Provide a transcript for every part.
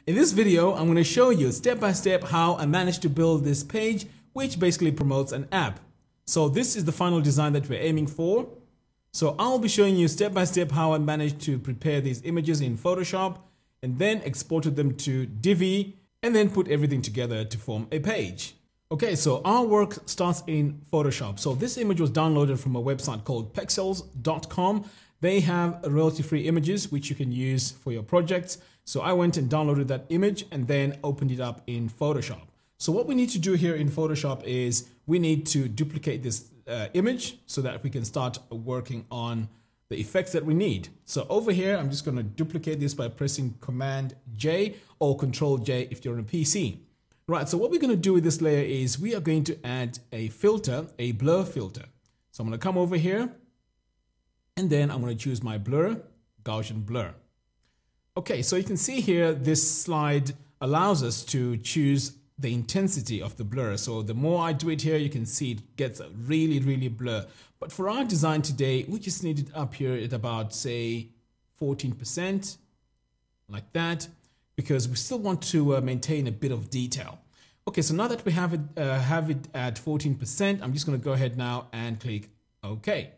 In this video, I'm going to show you step by step how I managed to build this page, which basically promotes an app. So this is the final design that we're aiming for. So I'll be showing you step by step how I managed to prepare these images in Photoshop and then exported them to Divi and then put everything together to form a page. Okay, so our work starts in Photoshop. So this image was downloaded from a website called pexels.com. They have royalty-free images which you can use for your projects. So I went and downloaded that image and then opened it up in Photoshop. So what we need to do here in Photoshop is we need to duplicate this image so that we can start working on the effects that we need. So over here, I'm just going to duplicate this by pressing Command J or Control J if you're on a PC. Right, so what we're going to do with this layer is we are going to add a filter, a blur filter. So I'm going to come over here and then I'm going to choose my blur, Gaussian blur. Okay, so you can see here, this slide allows us to choose the intensity of the blur. So the more I do it here, you can see it gets really, really blur. But for our design today, we just need it up here at about, say, 14%, like that, because we still want to maintain a bit of detail. Okay, so now that we have it at 14%, I'm just going to go ahead now and click OK.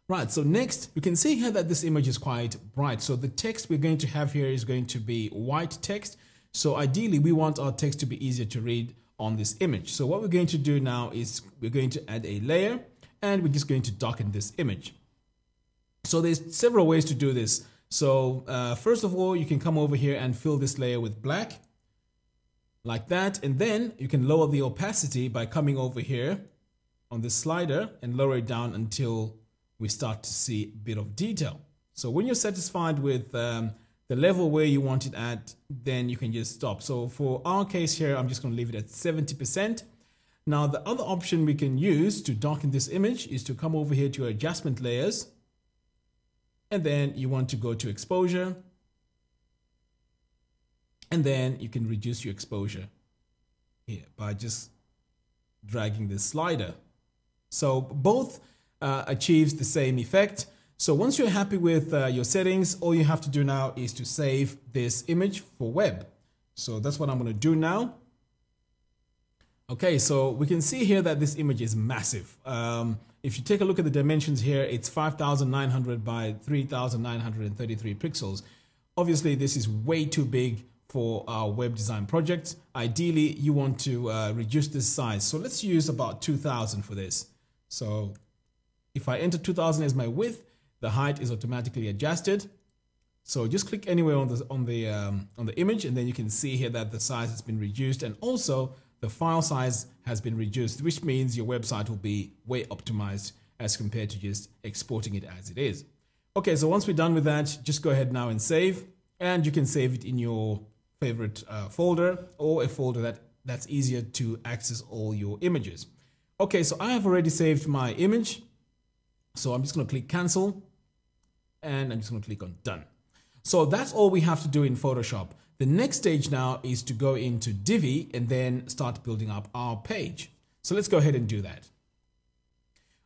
Right, so next we can see here that this image is quite bright. So the text we're going to have here is going to be white text. So ideally we want our text to be easier to read on this image. So what we're going to do now is we're going to add a layer and we're just going to darken this image. So there's several ways to do this. So first of all, you can come over here and fill this layer with black like that. And then you can lower the opacity by coming over here on this slider and lower it down until we start to see a bit of detail. So when you're satisfied with the level where you want it at, then you can just stop. So for our case here, I'm just going to leave it at 70%. Now the other option we can use to darken this image is to come over here to adjustment layers. And then you want to go to exposure. And then you can reduce your exposure here by just dragging this slider. So both achieves the same effect. So once you're happy with your settings, all you have to do now is to save this image for web. So that's what I'm going to do now. Okay, so we can see here that this image is massive. If you take a look at the dimensions here, it's 5,900 by 3,933 pixels. Obviously, this is way too big for our web design project. Ideally, you want to reduce this size. So let's use about 2,000 for this. So if I enter 2000 as my width, the height is automatically adjusted. So just click anywhere on the image, and then you can see here that the size has been reduced, and also the file size has been reduced, which means your website will be way optimized as compared to just exporting it as it is. Okay, so once we're done with that, just go ahead now and save, and you can save it in your favorite folder or a folder that's easier to access all your images. Okay, so I have already saved my image. So I'm just going to click cancel and I'm just going to click on done. So that's all we have to do in Photoshop. The next stage now is to go into Divi and then start building up our page. So let's go ahead and do that.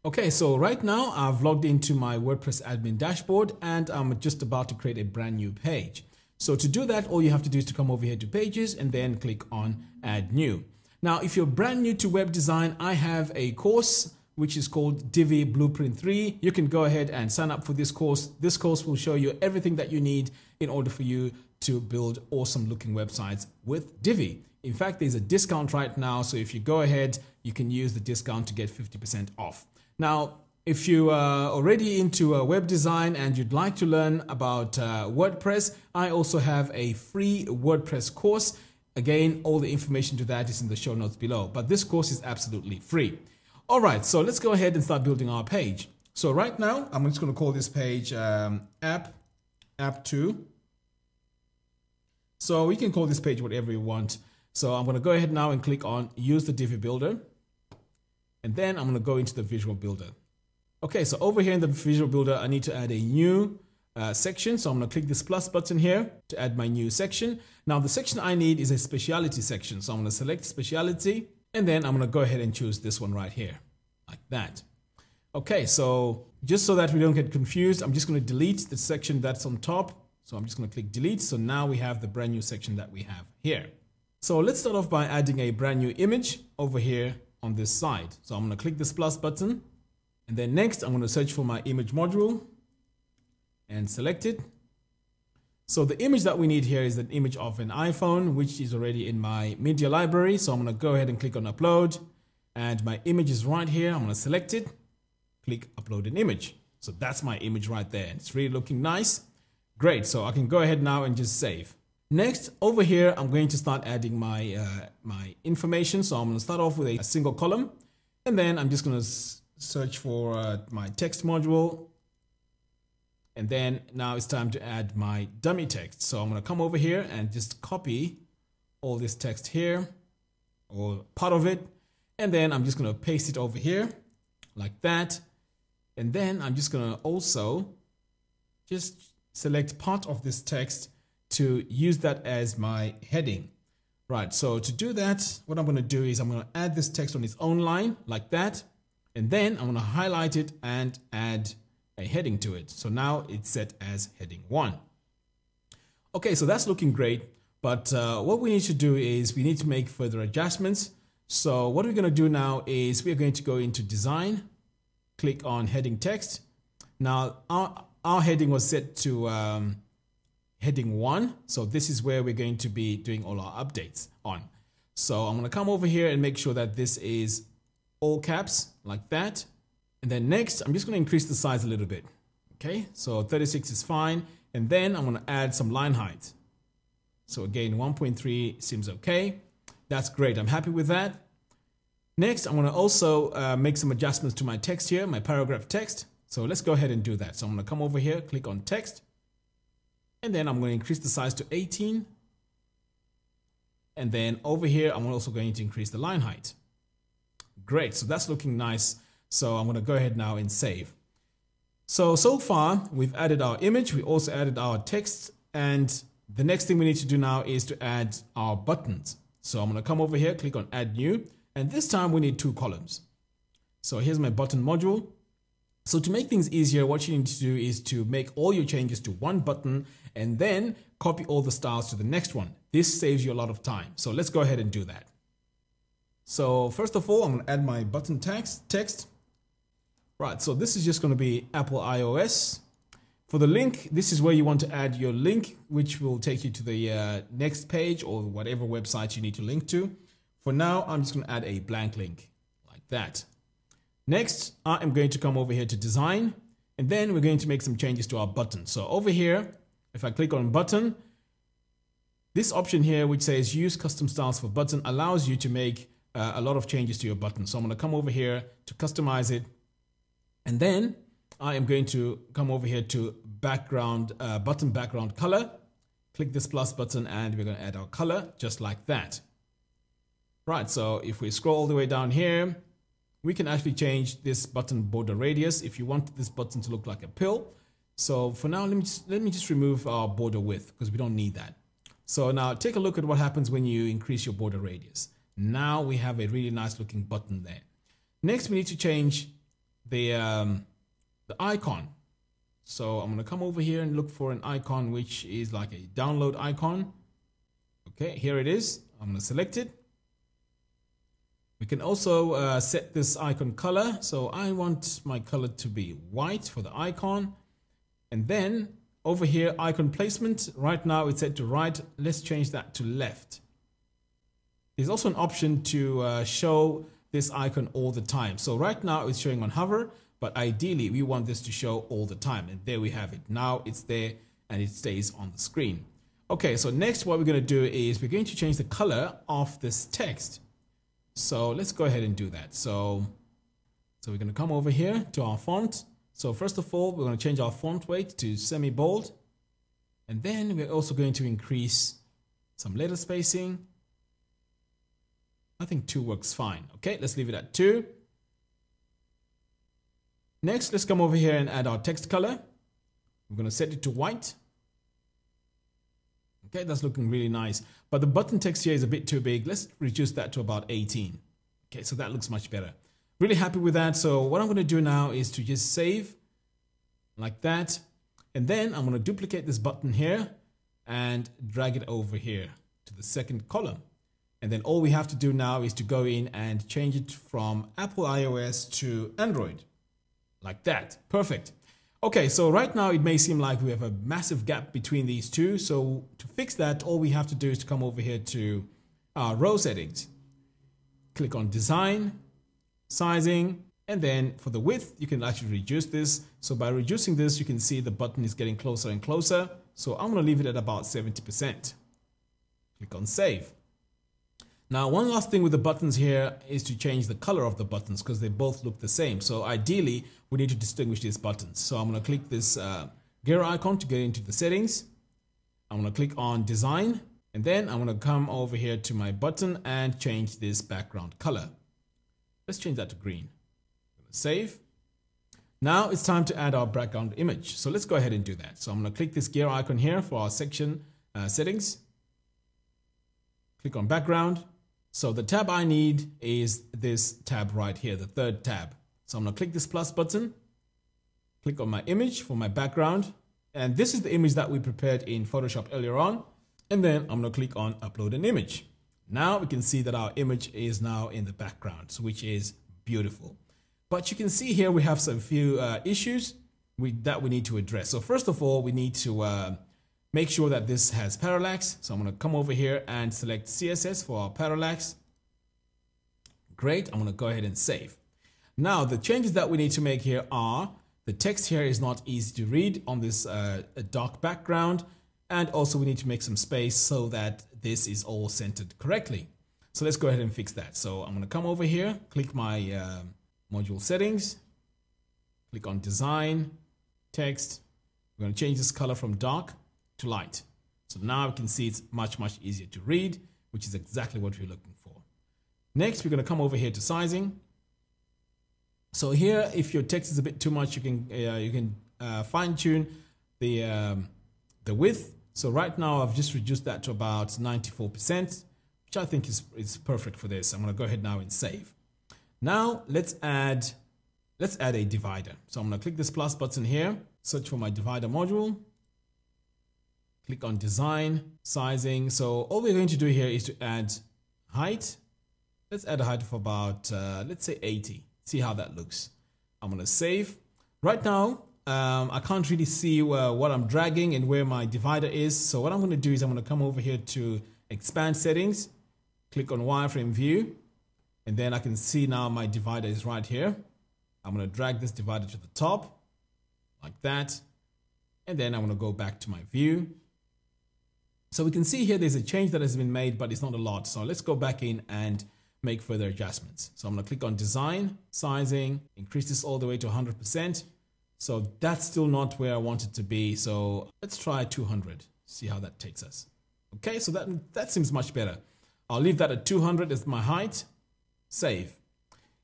Okay, so right now I've logged into my WordPress admin dashboard and I'm just about to create a brand new page. So to do that, all you have to do is to come over here to pages and then click on add new. Now, if you're brand new to web design, I have a course which is called Divi Blueprint 3. You can go ahead and sign up for this course. This course will show you everything that you need in order for you to build awesome looking websites with Divi. In fact, there's a discount right now. So if you go ahead, you can use the discount to get 50% off. Now, if you are already into web design and you'd like to learn about WordPress, I also have a free WordPress course. Again, all the information to that is in the show notes below, but this course is absolutely free. All right, so let's go ahead and start building our page. So right now, I'm just going to call this page app 2. So we can call this page whatever you want. So I'm going to go ahead now and click on use the Divi builder. And then I'm going to go into the visual builder. Okay, so over here in the visual builder, I need to add a new section. So I'm going to click this plus button here to add my new section. Now the section I need is a specialty section. So I'm going to select specialty. And then I'm going to go ahead and choose this one right here, like that. Okay, so just so that we don't get confused, I'm just going to delete the section that's on top. So I'm just going to click delete. So now we have the brand new section that we have here. So let's start off by adding a brand new image over here on this side. So I'm going to click this plus button, and then next I'm going to search for my image module and select it. So the image that we need here is an image of an iPhone, which is already in my media library. So I'm going to go ahead and click on upload, and my image is right here. I'm going to select it, click upload an image. So that's my image right there. It's really looking nice. Great. So I can go ahead now and just save. Next, over here, I'm going to start adding my my information. So I'm going to start off with a single column, and then I'm just going to search for my text module. And then now it's time to add my dummy text. So I'm going to come over here and just copy all this text here, or part of it. And then I'm just going to paste it over here like that. And then I'm just going to also just select part of this text to use that as my heading. Right, so to do that, what I'm going to do is I'm going to add this text on its own line like that. And then I'm going to highlight it and add a heading to it. So now it's set as heading 1. Okay, so that's looking great. But what we need to do is we need to make further adjustments. So what we're going to do now is we're going to go into design, click on heading text. Now our heading was set to heading 1. So this is where we're going to be doing all our updates on. So I'm going to come over here and make sure that this is all caps like that. And then next, I'm just going to increase the size a little bit. Okay, so 36 is fine. And then I'm going to add some line height. So again, 1.3 seems okay. That's great. I'm happy with that. Next, I'm going to also make some adjustments to my text here, my paragraph text. So let's go ahead and do that. So I'm going to come over here, click on text. And then I'm going to increase the size to 18. And then over here, I'm also going to increase the line height. Great. So that's looking nice. So I'm going to go ahead now and save. So far, we've added our image. We also added our text. And the next thing we need to do now is to add our buttons. So I'm going to come over here, click on add new. And this time we need 2 columns. So here's my button module. So to make things easier, what you need to do is to make all your changes to one button and then copy all the styles to the next one. This saves you a lot of time. So let's go ahead and do that. So first of all, I'm going to add my button text. Right, so this is just going to be Apple iOS. For the link, this is where you want to add your link, which will take you to the next page or whatever website you need to link to. For now, I'm just going to add a blank link like that. Next, I am going to come over here to design, and then we're going to make some changes to our button. So over here, if I click on button, this option here, which says use custom styles for button, allows you to make a lot of changes to your button. So I'm going to come over here to customize it. And then I am going to come over here to background, button background color, click this plus button, and we're going to add our color just like that. Right, so if we scroll all the way down here, we can actually change this button border radius if you want this button to look like a pill. So for now, let me just remove our border width because we don't need that. So now take a look at what happens when you increase your border radius. Now we have a really nice looking button there. Next, we need to change the icon. So I'm going to come over here and look for an icon which is like a download icon. Okay, here it is. I'm going to select it. We can also set this icon color. So I want my color to be white for the icon. And then over here, icon placement. Right now it's set to right. Let's change that to left. There's also an option to show this icon all the time. So right now it's showing on hover, but ideally we want this to show all the time. And there we have it. Now it's there and it stays on the screen. Okay, so next what we're going to do is we're going to change the color of this text. So let's go ahead and do that. So we're going to come over here to our font. So first of all, we're going to change our font weight to semi-bold. And then we're also going to increase some letter spacing. I think 2 works fine. Okay, let's leave it at 2. Next, let's come over here and add our text color. We're going to set it to white. Okay, that's looking really nice. But the button text here is a bit too big. Let's reduce that to about 18. Okay, so that looks much better. Really happy with that. So what I'm going to do now is to just save like that. And then I'm going to duplicate this button here and drag it over here to the second column. And then all we have to do now is to go in and change it from Apple iOS to Android. Like that. Perfect. Okay, so right now it may seem like we have a massive gap between these two. So to fix that, all we have to do is to come over here to our row settings. Click on design, sizing, and then for the width, you can actually reduce this. So by reducing this, you can see the button is getting closer and closer. So I'm going to leave it at about 70%. Click on save. Now, one last thing with the buttons here is to change the color of the buttons because they both look the same. So ideally, we need to distinguish these buttons. So I'm going to click this gear icon to get into the settings. I'm going to click on design, and then I'm going to come over here to my button and change this background color. Let's change that to green. Save. Now it's time to add our background image. So let's go ahead and do that. So I'm going to click this gear icon here for our section settings. Click on background. So the tab I need is this tab right here, the third tab. So I'm going to click this plus button, click on my image for my background. And this is the image that we prepared in Photoshop earlier on. And then I'm going to click on upload an image. Now we can see that our image is now in the background, which is beautiful. But you can see here we have some few issues that we need to address. So first of all, we need to make sure that this has parallax. So I'm going to come over here and select CSS for our parallax. Great. I'm going to go ahead and save. Now the changes that we need to make here are the text here is not easy to read on this dark background. And also we need to make some space so that this is all centered correctly. So let's go ahead and fix that. So I'm going to come over here, click my module settings, click on design, text. We're going to change this color from dark to light. So now we can see it's much easier to read, which is exactly what we're looking for. Next, we're going to come over here to sizing. So here, if your text is a bit too much, you can fine tune the width. So right now I've just reduced that to about 94%, which I think is perfect for this. I'm going to go ahead now and save. Now let's add a divider. So I'm going to click this plus button here, search for my divider module, click on design, sizing. So all we're going to do here is to add height. Let's add a height of about, let's say 80. See how that looks. I'm going to save. Right now, I can't really see what I'm dragging and where my divider is. So what I'm going to do is I'm going to come over here to expand settings, click on wireframe view. And then I can see now my divider is right here. I'm going to drag this divider to the top like that. And then I'm going to go back to my view. So we can see here there's a change that has been made, but it's not a lot. So let's go back in and make further adjustments. So I'm going to click on design, sizing, increase this all the way to 100%. So that's still not where I want it to be. So let's try 200, see how that takes us. Okay, so that seems much better. I'll leave that at 200 as my height. Save.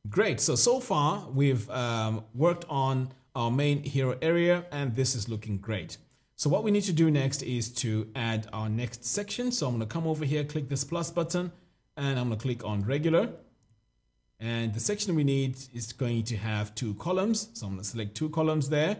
Great. So far we've worked on our main hero area and this is looking great. So what we need to do next is to add our next section. So I'm going to come over here, click this plus button, and I'm going to click on regular. And the section we need is going to have 2 columns. So I'm going to select 2 columns there.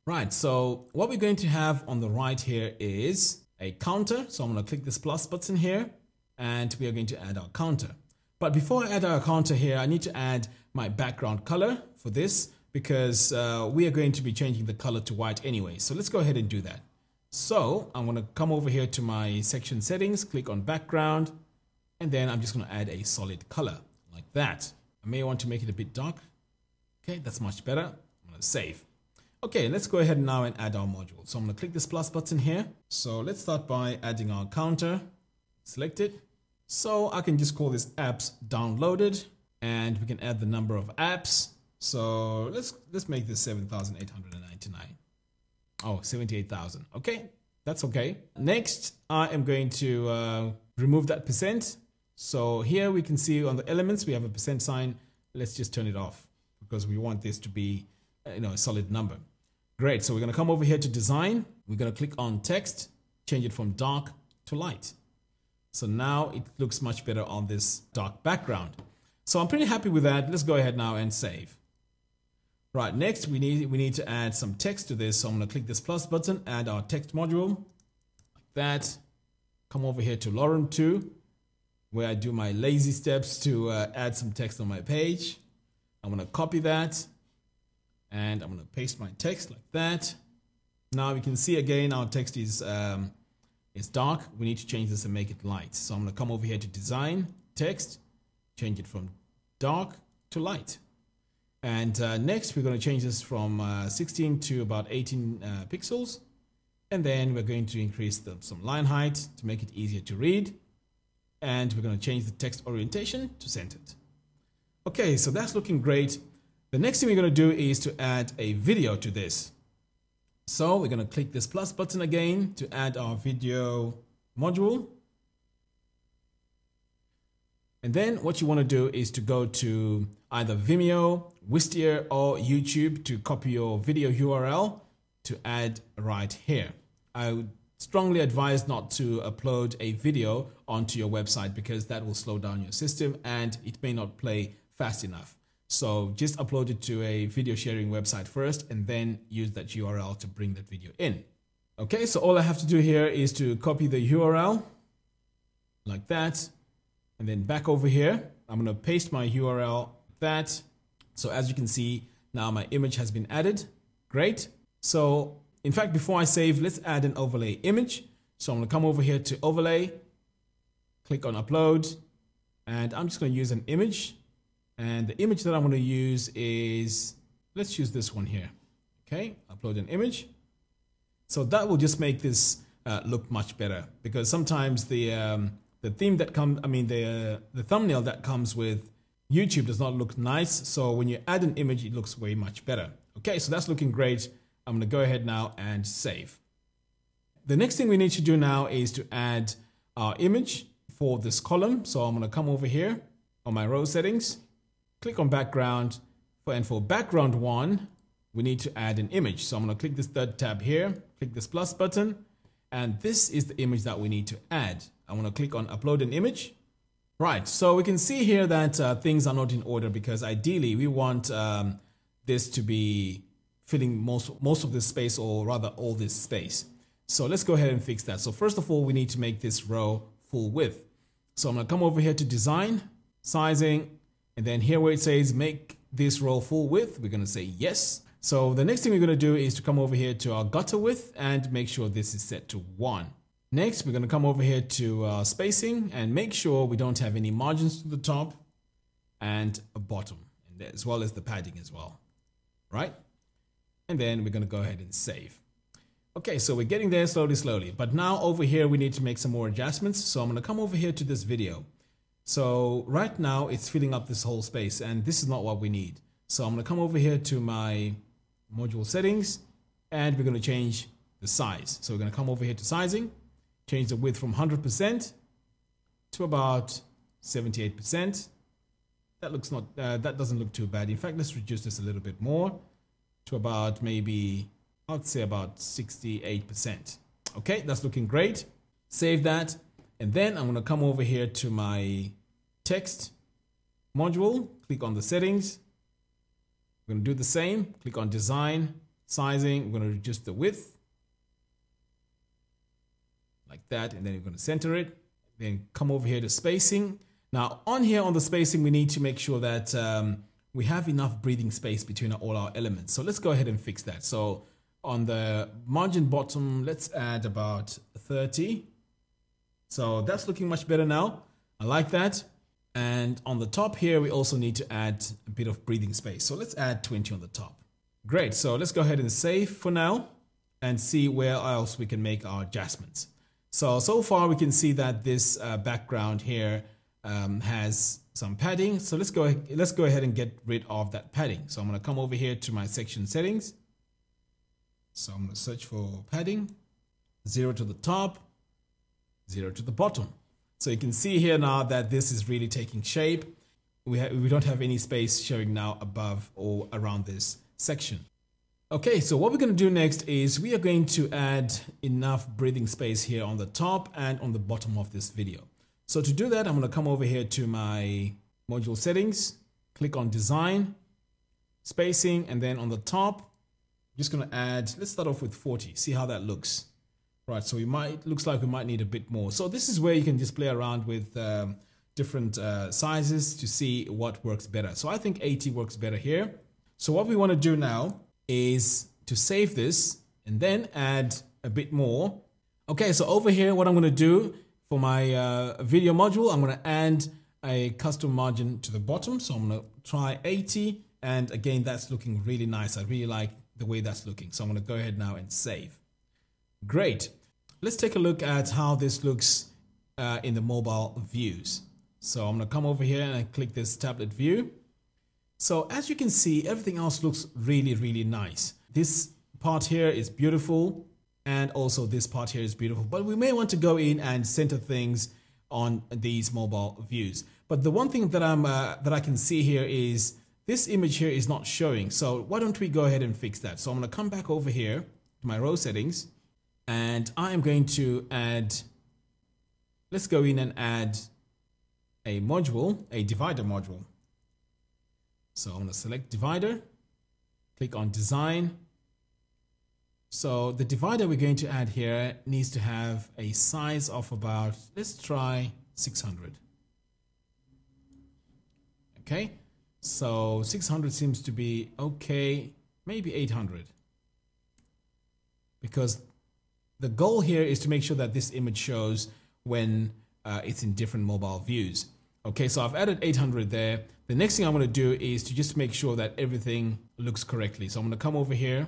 Right. So what we're going to have on the right here is a counter. So I'm going to click this plus button here and we are going to add our counter. But before I add our counter here, I need to add my background color for this because we are going to be changing the color to white anyway. So let's go ahead and do that. So I'm going to come over here to my section settings, click on background, and then I'm just going to add a solid color like that. I may want to make it a bit dark. Okay, that's much better. I'm going to save. Okay, let's go ahead now and add our module. So I'm going to click this plus button here. So let's start by adding our counter. Select it. So I can just call this apps downloaded and we can add the number of apps. So let's make this 7,899. Oh, 78,000. Okay, that's okay. Next, I am going to remove that percent. So here we can see on the elements, we have a percent sign. Let's just turn it off because we want this to be, a solid number. Great. So we're going to come over here to design. We're going to click on text, change it from dark to light. So now it looks much better on this dark background. So I'm pretty happy with that. Let's go ahead now and save. Right, next we need to add some text to this. So I'm going to click this plus button, add our text module like that. Come over here to Lorem 2, where I do my lazy steps to add some text on my page. I'm going to copy that and I'm going to paste my text like that. Now you can see again our text is dark. We need to change this and make it light. So I'm going to come over here to design text, change it from dark to light. And next we're going to change this from 16 to about 18 pixels. And then we're going to increase some line height to make it easier to read. And we're going to change the text orientation to centered. Okay, so that's looking great. The next thing we're going to do is to add a video to this. So we're going to click this plus button again to add our video module. And then what you want to do is to go to either Vimeo, Wistia, or YouTube to copy your video URL to add right here. I would strongly advise not to upload a video onto your website because that will slow down your system and it may not play fast enough. So just upload it to a video sharing website first and then use that URL to bring that video in. Okay, so all I have to do here is to copy the URL like that. And then back over here, I'm going to paste my URL like that. So as you can see, now my image has been added. Great. So in fact, before I save, let's add an overlay image. So I'm going to come over here to overlay, click on upload, and I'm just going to use an image. And the image that I'm going to use is, let's use this one here. Okay, upload an image. So that will just make this look much better because sometimes the theme that comes, the thumbnail that comes with YouTube does not look nice. So when you add an image, it looks way much better. Okay, so that's looking great. I'm going to go ahead now and save. The next thing we need to do now is to add our image for this column. So I'm going to come over here on my row settings, click on background, and for background 1, we need to add an image. So I'm going to click this third tab here, click this plus button, and this is the image that we need to add. I'm going to click on upload an image. Right, so we can see here that things are not in order because ideally we want this to be filling most of this space, or rather all this space. So let's go ahead and fix that. So first of all, we need to make this row full width. So I'm going to come over here to design, sizing, and then here where it says make this row full width, we're going to say yes. So the next thing we're going to do is to come over here to our gutter width and make sure this is set to 1. Next, we're going to come over here to spacing and make sure we don't have any margins to the top and a bottom, and as well as the padding as well, right? And then we're going to go ahead and save. Okay, so we're getting there slowly. But now over here, we need to make some more adjustments. So I'm going to come over here to this video. So right now it's filling up this whole space and this is not what we need. So I'm going to come over here to my module settings and we're going to change the size. So we're going to come over here to sizing, change the width from 100% to about 78%. That doesn't look too bad. In fact, let's reduce this a little bit more to about maybe, I'd say about 68%. Okay, that's looking great. Save that. And then I'm going to come over here to my text module, click on the settings. We're going to do the same, click on design, sizing. We're going to reduce the width like that. And then we're going to center it. Then come over here to spacing. Now on here on the spacing, we need to make sure that we have enough breathing space between all our elements. So let's go ahead and fix that. So on the margin bottom, let's add about 30. So that's looking much better now. I like that. And on the top here, we also need to add a bit of breathing space. So let's add 20 on the top. Great. So let's go ahead and save for now and see where else we can make our adjustments. So far we can see that this background here has some padding. So let's go ahead and get rid of that padding. So I'm going to come over here to my section settings. So I'm going to search for padding, 0 to the top, 0 to the bottom. So you can see here now that this is really taking shape. We don't have any space showing now above or around this section. Okay, so what we're going to do next is we are going to add enough breathing space here on the top and on the bottom of this video. So to do that, I'm going to come over here to my module settings, click on design, spacing, and then on the top, I'm just going to add, let's start off with 40, see how that looks. Right, so looks like we might need a bit more. So this is where you can just play around with different sizes to see what works better. So I think 80 works better here. So what we want to do now is to save this and then add a bit more. Okay, so over here, what I'm going to do for my video module, I'm going to add a custom margin to the bottom. So I'm going to try 80. And again, that's looking really nice. I really like the way that's looking. So I'm going to go ahead now and save. Great. Let's take a look at how this looks in the mobile views. So I'm going to come over here and click this tablet view. So as you can see, everything else looks really, really nice. This part here is beautiful, and also this part here is beautiful, but we may want to go in and center things on these mobile views. But the one thing that I can see here is this image here is not showing. So why don't we go ahead and fix that? So I'm going to come back over here to my row settings, and I am going to add, let's go in and add a module, a divider module. So I'm going to select divider, click on design. So the divider we're going to add here needs to have a size of about, let's try 600. Okay, so 600 seems to be okay, maybe 800. Because the goal here is to make sure that this image shows when it's in different mobile views. Okay, so I've added 800 there. The next thing I'm going to do is to just make sure that everything looks correctly. So I'm going to come over here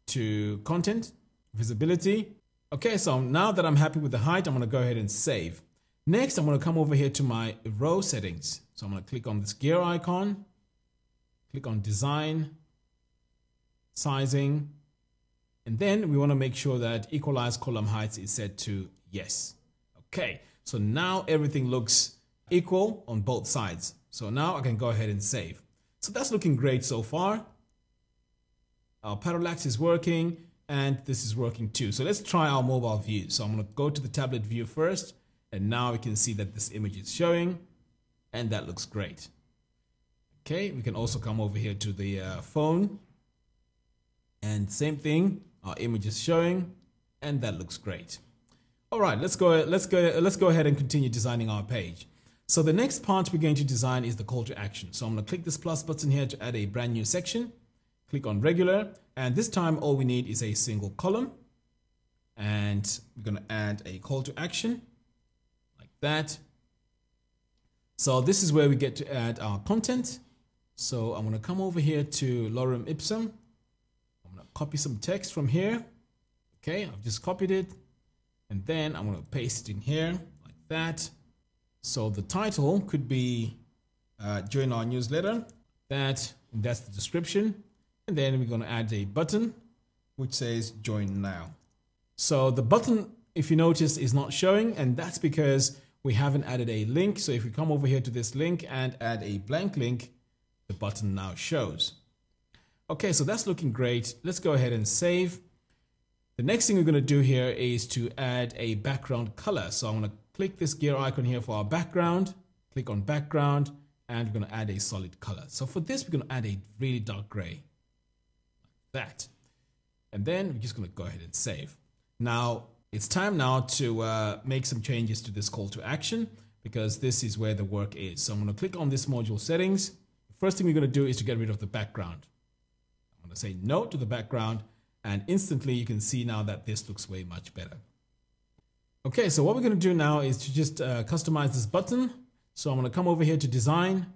to content, visibility. Okay, so now that I'm happy with the height, I'm going to go ahead and save. Next, I'm going to come over here to my row settings. So I'm going to click on this gear icon, click on design, sizing, and then we want to make sure that equalize column heights is set to yes. Okay, so now everything looks equal on both sides. So now I can go ahead and save. So that's looking great so far. Our parallax is working and this is working too. So let's try our mobile view. So I'm going to go to the tablet view first, and now we can see that this image is showing and that looks great. Okay, we can also come over here to the phone, and same thing, our image is showing and that looks great. All right, let's go ahead and continue designing our page. So the next part we're going to design is the call to action. So I'm going to click this plus button here to add a brand new section. Click on regular, and this time all we need is a single column, and we're going to add a call to action like that. So this is where we get to add our content. So I'm going to come over here to lorem ipsum. I'm going to copy some text from here. Okay, I've just copied it, and then I'm going to paste it in here like that. So the title could be join our newsletter. That's the description. And then we're going to add a button which says join now. So the button, if you notice, is not showing, and that's because we haven't added a link. So if we come over here to this link and add a blank link, the button now shows. Okay, so that's looking great. Let's go ahead and save. The next thing we're going to do here is to add a background color. So I'm going to click this gear icon here for our background, click on background, and we're going to add a solid color. So for this, we're going to add a really dark gray. That, and then we're just going to go ahead and save. Now it's time now to make some changes to this call to action, because this is where the work is. So I'm going to click on this module settings. The first thing we're going to do is to get rid of the background. I'm going to say no to the background, and instantly you can see now that this looks way much better. Okay, so what we're going to do now is to just customize this button. So I'm going to come over here to design,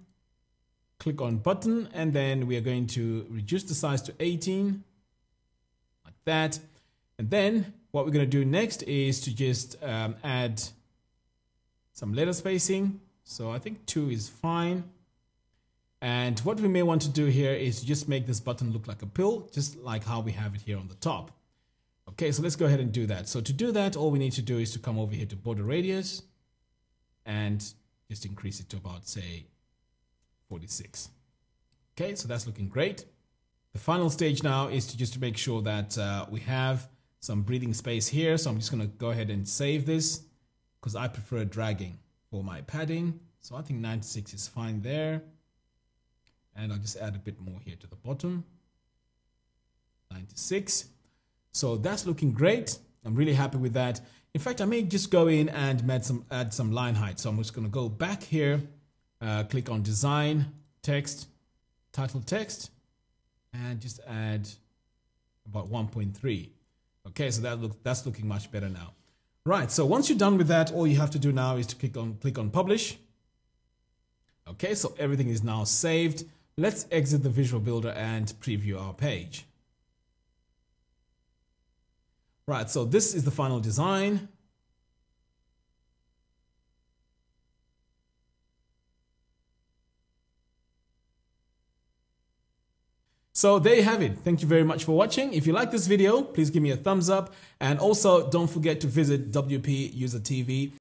click on button, and then we are going to reduce the size to 18 like that. And then what we're going to do next is to just add some letter spacing. So I think 2 is fine. And what we may want to do here is to just make this button look like a pill, just like how we have it here on the top. Okay, so let's go ahead and do that. So to do that, all we need to do is to come over here to border radius and just increase it to about, say, 46. Okay, so that's looking great. The final stage now is to just make sure that we have some breathing space here. So I'm just going to go ahead and save this because I prefer dragging for my padding. So I think 96 is fine there. And I'll just add a bit more here to the bottom. 96. So that's looking great. I'm really happy with that. In fact, I may just go in and add some line height. So I'm just going to go back here, click on design, text, title text, and just add about 1.3. Okay, so that's looking much better now. Right, so once you're done with that, all you have to do now is to click on publish. Okay, so everything is now saved. Let's exit the Visual Builder and preview our page. Right, so this is the final design. So there you have it. Thank you very much for watching. If you like this video, please give me a thumbs up. And also don't forget to visit WP User TV